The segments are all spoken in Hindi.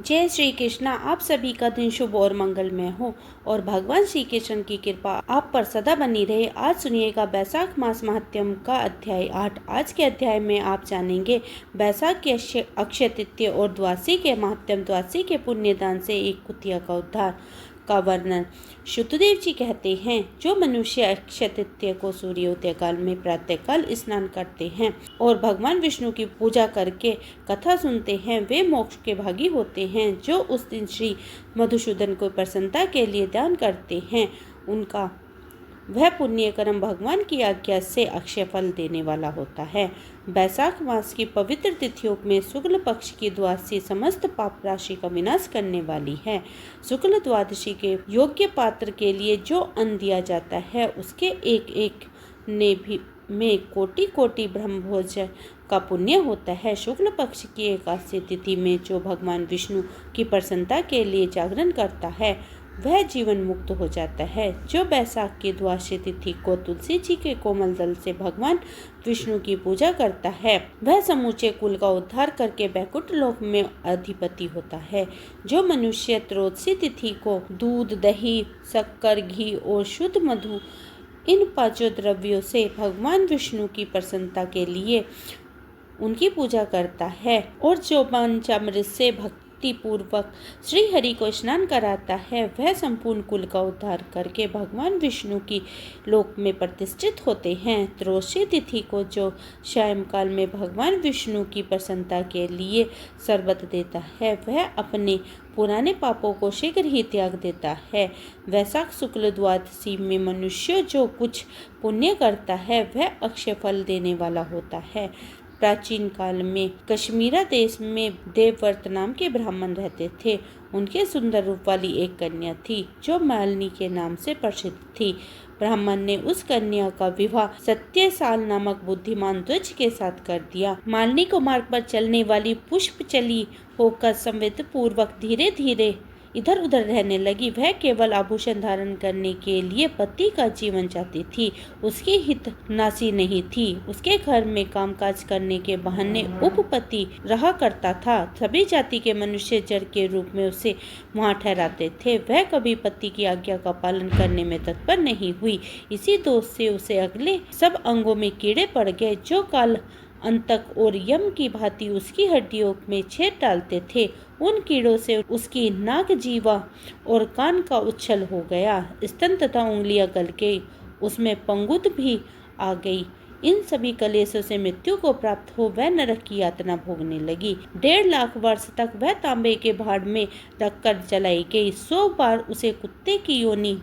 जय श्री कृष्णा। आप सभी का दिन शुभ और मंगलमय हो और भगवान श्री कृष्ण की कृपा आप पर सदा बनी रहे। आज सुनिएगा बैसाख मास महात्म्य का अध्याय 8। आज के अध्याय में आप जानेंगे बैसाख के अक्षय तृतीया और द्वादशी के महात्म्य, द्वादशी के पुण्यदान से एक कुतिया का उद्धार का वर्णन। शुद्धदेव जी कहते हैं, जो मनुष्य अक्षय तृतीया को सूर्योदय काल में प्रातःकाल स्नान करते हैं और भगवान विष्णु की पूजा करके कथा सुनते हैं, वे मोक्ष के भागी होते हैं। जो उस दिन श्री मधुसूदन को प्रसन्नता के लिए दान करते हैं, उनका वह पुण्य कर्म भगवान की आज्ञा से अक्षय फल देने वाला होता है। बैसाख मास की पवित्र तिथियों में शुक्ल पक्ष की द्वादशी समस्त पाप राशि का विनाश करने वाली है। शुक्ल द्वादशी के योग्य पात्र के लिए जो अन्न दिया जाता है, उसके एक एक ने भी में कोटि कोटि ब्रह्मभोज का पुण्य होता है। शुक्ल पक्ष की एकादशी तिथि में जो भगवान विष्णु की प्रसन्नता के लिए जागरण करता है, वह जीवन मुक्त हो जाता है। जो बैसाख की द्वादशी तिथि को तुलसी जी के कोमल दल से भगवान विष्णु की पूजा करता है, वह समूचे कुल का उद्धार करके बैकुंठ लोक में अधिपति होता है। जो मनुष्य त्रयोदशी तिथि को दूध, दही, शक्कर, घी और शुद्ध मधु, इन पांचों द्रव्यों से भगवान विष्णु की प्रसन्नता के लिए उनकी पूजा करता है और जो पंचामृत से भक्ति पूर्वक श्री हरि को स्नान कराता है, वह संपूर्ण कुल का उद्धार करके भगवान विष्णु की लोक में प्रतिष्ठित होते हैं। त्रयोदशी तिथि को जो सायंकाल में भगवान विष्णु की प्रसन्नता के लिए शरबत देता है, वह अपने पुराने पापों को शीघ्र ही त्याग देता है। वैशाख शुक्ल द्वादशी में मनुष्य जो कुछ पुण्य करता है, वह अक्षय फल देने वाला होता है। प्राचीन काल में कश्मीरा देश में देवव्रत नाम के ब्राह्मण रहते थे। उनके सुंदर रूप वाली एक कन्या थी, जो मालिनी के नाम से प्रसिद्ध थी। ब्राह्मण ने उस कन्या का विवाह सत्यसाल नामक बुद्धिमान ध्वज के साथ कर दिया। मालिनी को मार्ग पर चलने वाली पुष्पचली होकर संवेद पूर्वक धीरे धीरे इधर उधर रहने लगी। वह केवल आभूषण धारण करने के लिए पति का जीवन चाहती थी, उसकी हित नासी नहीं थी। उसके घर में कामकाज करने के बहाने उपपति रहा करता था। सभी जाति के मनुष्य जड़ के रूप में उसे वहां ठहराते थे। वह कभी पति की आज्ञा का पालन करने में तत्पर नहीं हुई। इसी दोष से उसे अगले सब अंगों में कीड़े पड़ गए, जो काल अंतक और यम की भांति उसकी हड्डियों में छेद डालते थे। उन कीड़ों से उसकी नाक, जीवा और कान का उच्छल हो गया। स्तन तथा उंगलियां गल गई, उसमें पंगुत भी आ गई। इन सभी कलेशों से मृत्यु को प्राप्त हो वह नरक की यातना भोगने लगी। 1.5 लाख वर्ष तक वह तांबे के भाड़ में रखकर जलाई गई। 100 बार उसे कुत्ते की योनि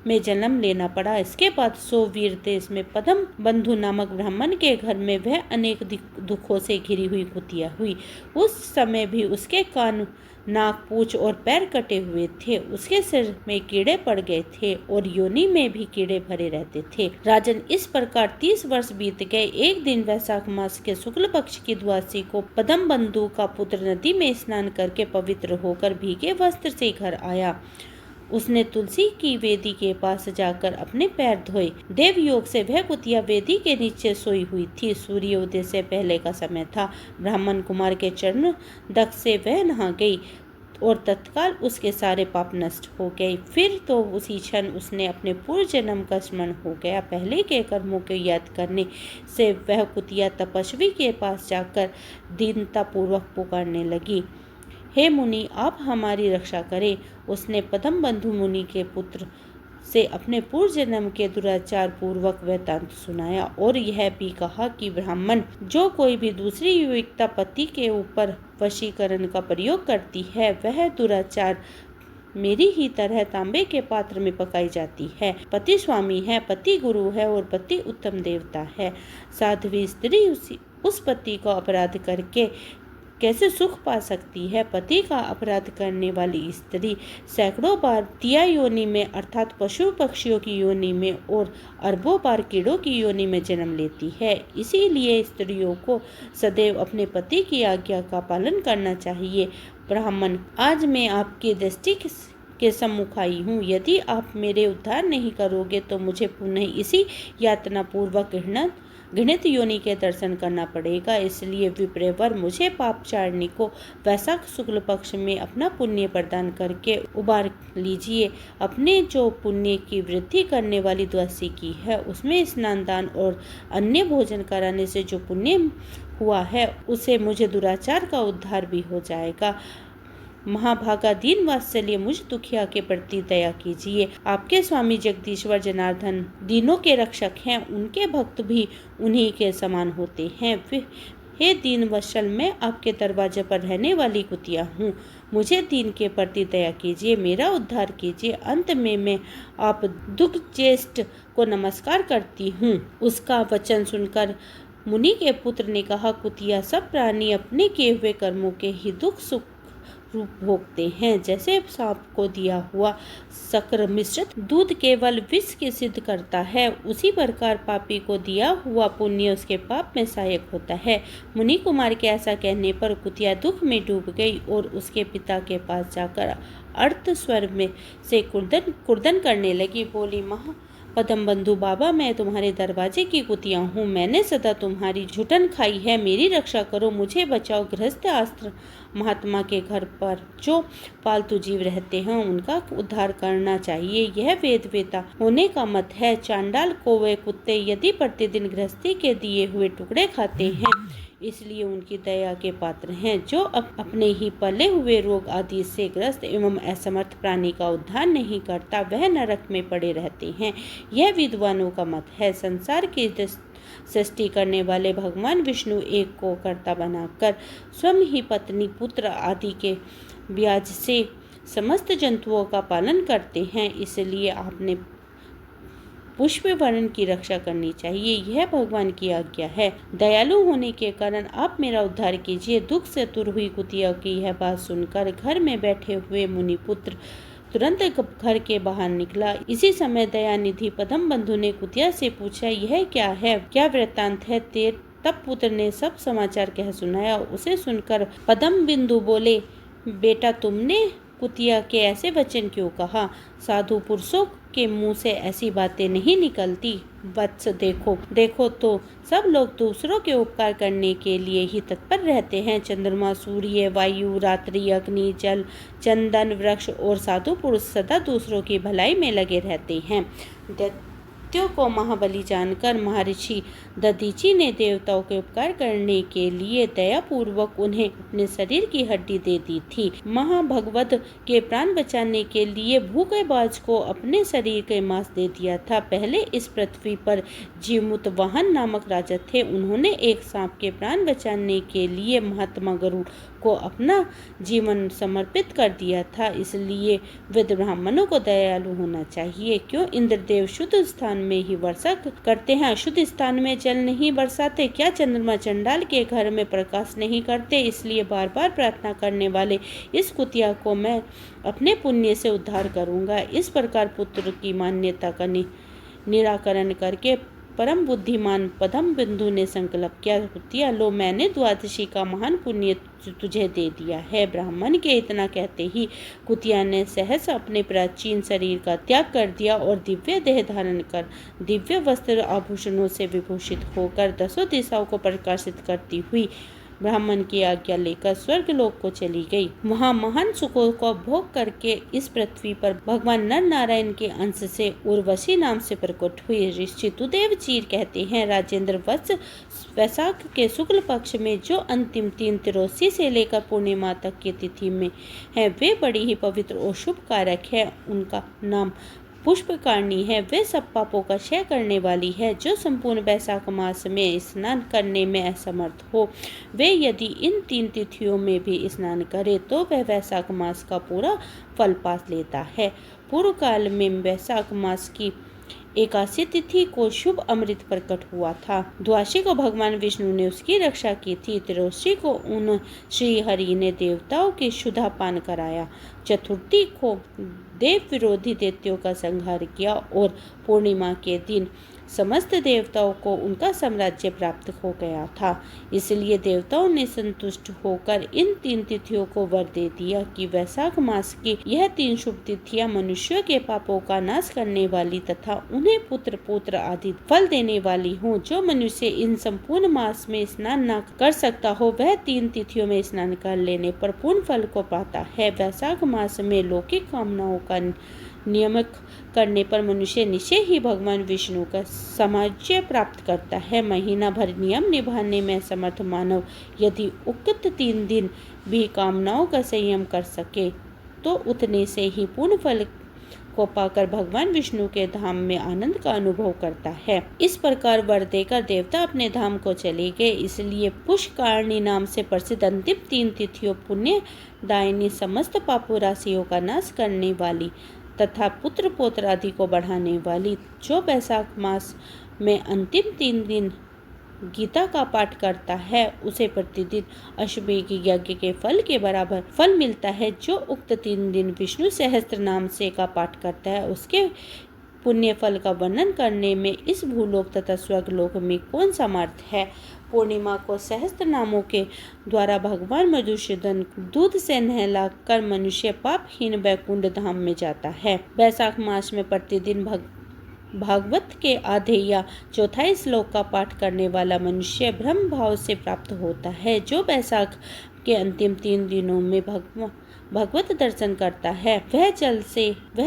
में जन्म लेना पड़ा। इसके बाद 100 वीर देश में पद्म बंधु नामक ब्राह्मण के घर में वह अनेक दुखों से घिरी हुई कुतिया हुई। उस समय भी उसके कान, नाक, पूंछ और पैर कटे हुए थे। उसके सिर में कीड़े पड़ गए थे और योनि में भी कीड़े भरे रहते थे। राजन, इस प्रकार 30 वर्ष बीत गए। एक दिन वैशाख मास के शुक्ल पक्ष की द्वादशी को पद्म बंधु का पुत्र नदी में स्नान करके पवित्र होकर भीगे वस्त्र से घर आया। उसने तुलसी की वेदी के पास जाकर अपने पैर धोए। देव योग से वह कुतिया वेदी के नीचे सोई हुई थी। सूर्योदय से पहले का समय था। ब्राह्मण कुमार के चरण दक्ष से वह नहा गई और तत्काल उसके सारे पाप नष्ट हो गए। फिर तो उसी क्षण उसने अपने पूर्व जन्म का स्मरण हो गया। पहले के कर्मों को याद करने से वह कुतिया तपस्वी के पास जाकर दीनता पूर्वक पुकारने लगी, हे मुनि, आप हमारी रक्षा करें। उसने पद्म बंधु मुनि के पुत्र से अपने पूर्व जन्म के दुराचार पूर्वक वृत्तांत सुनाया और यह भी कहा कि ब्राह्मण, जो कोई भी दूसरी युवती पति के ऊपर वशीकरण का प्रयोग करती है, वह दुराचार मेरी ही तरह तांबे के पात्र में पकाई जाती है। पति स्वामी है, पति गुरु है और पति उत्तम देवता है। साध्वी स्त्री उस पति को अपराध करके कैसे सुख पा सकती है? पति का अपराध करने वाली स्त्री सैकड़ों बार तिया योनि में अर्थात पशु पक्षियों की योनि में और अरबों बार कीड़ों की योनि में जन्म लेती है। इसीलिए स्त्रियों को सदैव अपने पति की आज्ञा का पालन करना चाहिए। ब्राह्मण, आज मैं आपकी दृष्टि के सम्मुख आई हूँ। यदि आप मेरे उद्धार नहीं करोगे तो मुझे पुनः इसी यातना पूर्वक घृणा घृणित योनि के दर्शन करना पड़ेगा। इसलिए विप्रवर मुझे पापचारिणी को वैशाख शुक्ल पक्ष में अपना पुण्य प्रदान करके उबार लीजिए। अपने जो पुण्य की वृद्धि करने वाली द्वादशी की है उसमें स्नान दान और अन्य भोजन कराने से जो पुण्य हुआ है उसे मुझे दुराचार का उद्धार भी हो जाएगा। महाभागा दीन वात्सल्य मुझ दुखिया के प्रति दया कीजिए। आपके स्वामी जगदीश्वर जनार्दन दीनों के रक्षक हैं, उनके भक्त भी उन्हीं के समान होते हैं। हे दीन वत्सल, मैं आपके दरवाजे पर रहने वाली कुतिया हूँ, मुझे दीन के प्रति दया कीजिए, मेरा उद्धार कीजिए। अंत में मैं आप दुख ज्येष्ठ को नमस्कार करती हूँ। उसका वचन सुनकर मुनि के पुत्र ने कहा, कुतिया, सब प्राणी अपने किए हुए कर्मों के ही दुख सुख रूप भोगते हैं। जैसे सांप को दिया हुआ शक्कर मिश्रित दूध केवल विष के सिद्ध करता है, उसी प्रकार पापी को दिया हुआ पुण्य उसके पाप में सहायक होता है। मुनि कुमार के ऐसा कहने पर कुतिया दुख में डूब गई और उसके पिता के पास जाकर अर्थ स्वर में से कुर्दन करने लगी। बोली, पदम बंधु बाबा, मैं तुम्हारे दरवाजे की कुतिया हूँ, मैंने सदा तुम्हारी झुटन खाई है, मेरी रक्षा करो, मुझे बचाओ। गृहस्थ आश्रम महात्मा के घर पर जो पालतू जीव रहते हैं उनका उद्धार करना चाहिए, यह वेद वेता होने का मत है। चांडाल कौवे कुत्ते यदि प्रतिदिन गृहस्थी के दिए हुए टुकड़े खाते हैं, इसलिए उनकी दया के पात्र हैं। जो अपने ही पले हुए रोग आदि से ग्रस्त एवं असमर्थ प्राणी का उद्धार नहीं करता, वह नरक में पड़े रहते हैं, यह विद्वानों का मत है। संसार की सृष्टि करने वाले भगवान विष्णु एक को कर्ता बनाकर स्वयं ही पत्नी पुत्र आदि के ब्याज से समस्त जंतुओं का पालन करते हैं, इसलिए आपने पुष्प वर्ण की रक्षा करनी चाहिए, यह भगवान की आज्ञा है। दयालु होने के कारण आप मेरा उद्धार कीजिए। दुख से तुर हुई कुतिया की यह बात सुनकर घर में बैठे हुए मुनिपुत्र तुरंत घर के बाहर निकला। इसी समय दयानिधि पदम बंधु ने कुतिया से पूछा, यह क्या है, क्या वृत्तांत है? तब पुत्र ने सब समाचार कह सुनाया। उसे सुनकर पदम बिंदु बोले, बेटा, तुमने कुतिया के ऐसे वचन क्यों कहा? साधु पुरुषों के मुंह से ऐसी बातें नहीं निकलती। वत्स, देखो तो सब लोग दूसरों के उपकार करने के लिए ही तत्पर रहते हैं। चंद्रमा, सूर्य, वायु, रात्रि, अग्नि, जल, चंदन, वृक्ष और साधु पुरुष सदा दूसरों की भलाई में लगे रहते हैं। दैत्यों को महाबली जानकर महर्षि दधीचि ने देवताओं के उपकार करने के लिए दयापूर्वक उन्हें अपने शरीर की हड्डी दे दी थी। महाभगवत के प्राण बचाने के लिए भूखेबाज को अपने शरीर के मांस दे दिया था। पहले इस पृथ्वी पर जीमुतवाहन नामक राजा थे, उन्होंने एक सांप के प्राण बचाने के लिए महात्मा गरुड़ को अपना जीवन समर्पित कर दिया था। इसलिए वेद ब्राह्मणों को दयालु होना चाहिए। क्यों इंद्रदेव शुद्ध स्थान में ही वर्षा करते हैं, अशुद्ध स्थान में जल नहीं बरसाते? क्या चंद्रमा चंडाल के घर में प्रकाश नहीं करते? इसलिए बार बार प्रार्थना करने वाले इस कुतिया को मैं अपने पुण्य से उद्धार करूंगा। इस प्रकार पुत्र की मान्यता का निराकरण करके परम बुद्धिमान पदम बिंदु ने संकल्प किया, कुतिया, लो, मैंने द्वादशी का महान पुण्य तुझे दे दिया है। ब्राह्मण के इतना कहते ही कुतिया ने सहस अपने प्राचीन शरीर का त्याग कर दिया और दिव्य देह धारण कर दिव्य वस्त्र आभूषणों से विभूषित होकर दसों दिशाओं को प्रकाशित करती हुई ब्राह्मण की आज्ञा लेकर स्वर्गलोक को चली गई। वहाँ महान सुखों को भोग करके इस पृथ्वी पर भगवान नर नारायण के अंश से उर्वशी नाम से प्रकट हुई। ऋषि तुदेव चीर कहते हैं, राजेंद्र वत्स, वैशाख के शुक्ल पक्ष में जो अंतिम 3 तिरोसी से लेकर पूर्णिमा तक की तिथि में है, वे बड़ी ही पवित्र और शुभ कारक है। उनका नाम पुष्पकारणी है। वे सब पापों का क्षय करने वाली है। जो संपूर्ण वैशाख मास में स्नान करने में असमर्थ हो, वे यदि इन 3 तिथियों में भी स्नान करे तो वह वैशाख मास का पूरा फल पा लेता है। पूर्व काल में वैशाख मास की एकादशी तिथि को शुभ अमृत प्रकट हुआ था। द्वादशी को भगवान विष्णु ने उसकी रक्षा की थी। त्रयोदशी को उन श्री हरि ने देवताओं की शुद्धा पान कराया। चतुर्थी को देव विरोधी दैत्यों का संहार किया और पूर्णिमा के दिन समस्त देवताओं को उनका साम्राज्य प्राप्त हो गया था। इसलिए देवताओं ने संतुष्ट होकर इन 3 तिथियों को वर दे दिया कि वैशाख मास की यह 3 शुभ तिथियां मनुष्यों के पापों का नाश करने वाली तथा उन्हें पुत्र पौत्र आदि फल देने वाली हों। जो मनुष्य इन संपूर्ण मास में स्नान न कर सकता हो वह 3 तिथियों में स्नान कर लेने पर पूर्ण फल को पाता है। वैशाख मास में लौकिक कामनाओं का नियमन करने पर मनुष्य निश्चय ही भगवान विष्णु का साम्राज्य प्राप्त करता है। महीना भर नियम निभाने में समर्थ मानव यदि उक्त 3 दिन भी कामनाओं का संयम कर सके तो उतने से ही पूर्ण फल को पाकर भगवान विष्णु के धाम में आनंद का अनुभव करता है। इस प्रकार वर देकर देवता अपने धाम को चले गए। इसलिए पुष्करणी नाम से प्रसिद्ध अंतिम 3 तिथियों पुण्य दायिनी, समस्त पापों राशियों का नाश करने वाली तथा पुत्र पौत्र आदि को बढ़ाने वाली, जो वैशाख मास में अंतिम 3 दिन गीता का पाठ करता है उसे प्रतिदिन अश्वमेध यज्ञ के फल के बराबर फल मिलता है। जो उक्त 3 दिन विष्णु सहस्त्र नाम से का पाठ करता है उसके पुण्य फल का वर्णन करने में इस भूलोक तथा स्वर्गलोक में कौन समर्थ है। पूर्णिमा को सहस्त्र नामों के द्वारा भगवान मधुसूदन दूध से नहलाकर मनुष्य पापहीन वैकुंठ धाम में जाता है। वैशाख मास में प्रतिदिन भागवत के आधे या चौथाई श्लोक का पाठ करने वाला मनुष्य ब्रह्म भाव से प्राप्त होता है। जो वैशाख के अंतिम 3 दिनों में भगवत दर्शन करता है वह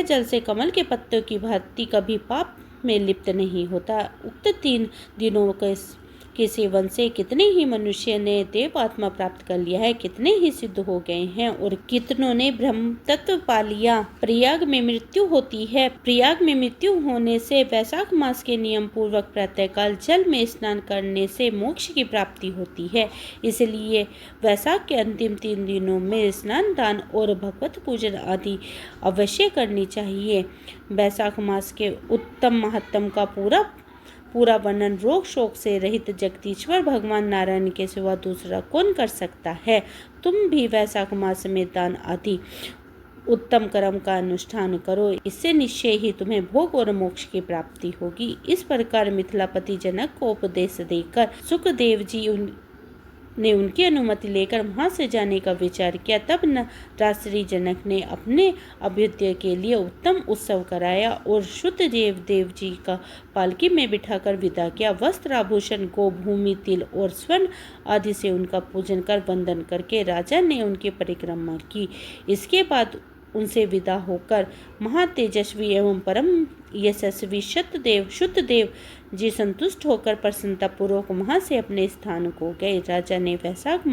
जल से कमल के पत्तों की भांति कभी पाप में लिप्त नहीं होता। उक्त 3 दिनों के सेवन से कितने ही मनुष्य ने देव आत्मा प्राप्त कर लिया है, कितने ही सिद्ध हो गए हैं और कितनों ने ब्रह्म तत्व पा लिया। प्रयाग में मृत्यु होती है। प्रयाग में मृत्यु होने से वैशाख मास के नियम पूर्वक प्रातःकाल जल में स्नान करने से मोक्ष की प्राप्ति होती है। इसलिए वैशाख के अंतिम 3 दिनों में स्नान, दान और भगवत पूजन आदि अवश्य करनी चाहिए। वैशाख मास के उत्तम महत्तम का पूरा वर्णन रोग शोक से रहित जगदीश्वर भगवान नारायण के सिवा दूसरा कौन कर सकता है। तुम भी वैशाख मास में दान आदि उत्तम कर्म का अनुष्ठान करो, इससे निश्चय ही तुम्हें भोग और मोक्ष की प्राप्ति होगी। इस प्रकार मिथिलापति जनक को उपदेश देकर सुखदेव जी ने उनकी अनुमति लेकर वहां से जाने का विचार किया। तब राजश्री जनक ने अपने अभ्युदय के लिए उत्तम उत्सव कराया और शुद्धदेव देव जी का पालकी में बिठाकर विदा किया। वस्त्र आभूषण गो भूमि तिल और स्वर्ण आदि से उनका पूजन कर वंदन करके राजा ने उनकी परिक्रमा की। इसके बाद उनसे विदा होकर महातेजस्वी एवं परम यशस्वी शुद्धदेव जी संतुष्ट होकर प्रसन्नता पूर्वक वहां से अपने स्थान को गए। राजा ने वैशाख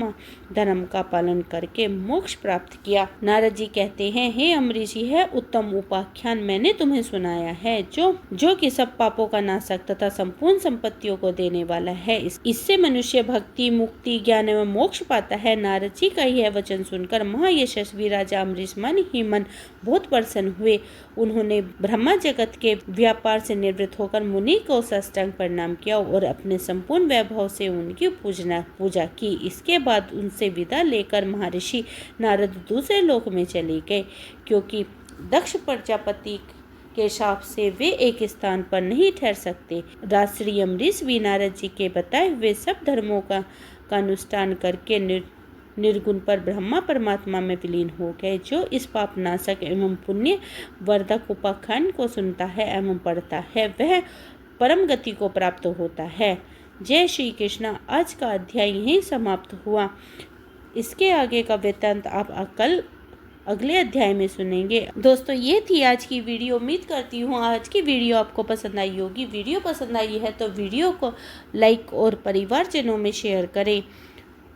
धर्म का पालन करके मोक्ष प्राप्त किया। नारद जी कहते हैं, हे अम्बरीश, यह उत्तम उपाख्यान मैंने तुम्हें सुनाया है जो कि सब पापों का नाशक तथा संपूर्ण संपत्तियों को देने वाला है। इससे मनुष्य भक्ति, मुक्ति, ज्ञान एवं मोक्ष पाता है। नारद जी का यह वचन सुनकर महायशस्वी राजा अम्बरीश मन ही मन बहुत प्रसन्न हुए। उन्होंने ब्रह्मा जगत के व्यापार से निवृत्त होकर मुनि को साष्टांग प्रणाम किया और अपने संपूर्ण वैभव से उनकी पूजा की। इसके बाद उनसे विदा लेकर महर्षि नारद दूसरे लोक में चले गए, क्योंकि दक्ष प्रजापति के शाप से वे एक स्थान पर नहीं ठहर सकते। राजश्री अम्बरीश भी नारद जी के बताए हुए सब धर्मों का अनुष्ठान करके निर्गुण पर ब्रह्मा परमात्मा में विलीन हो गए। जो इस पाप नाशक एवं पुण्य वर्धक उपाख्यान को सुनता है एवं पढ़ता है वह परम गति को प्राप्त होता है। जय श्री कृष्ण। आज का अध्याय यहीं समाप्त हुआ। इसके आगे का वृत्तांत आप कल अगले अध्याय में सुनेंगे। दोस्तों, ये थी आज की वीडियो। उम्मीद करती हूँ आज की वीडियो आपको पसंद आई होगी। वीडियो पसंद आई है तो वीडियो को लाइक और परिवारजनों में शेयर करें।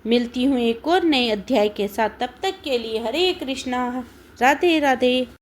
मिलती हूँ एक और नए अध्याय के साथ। तब तक के लिए हरे कृष्णा, राधे राधे।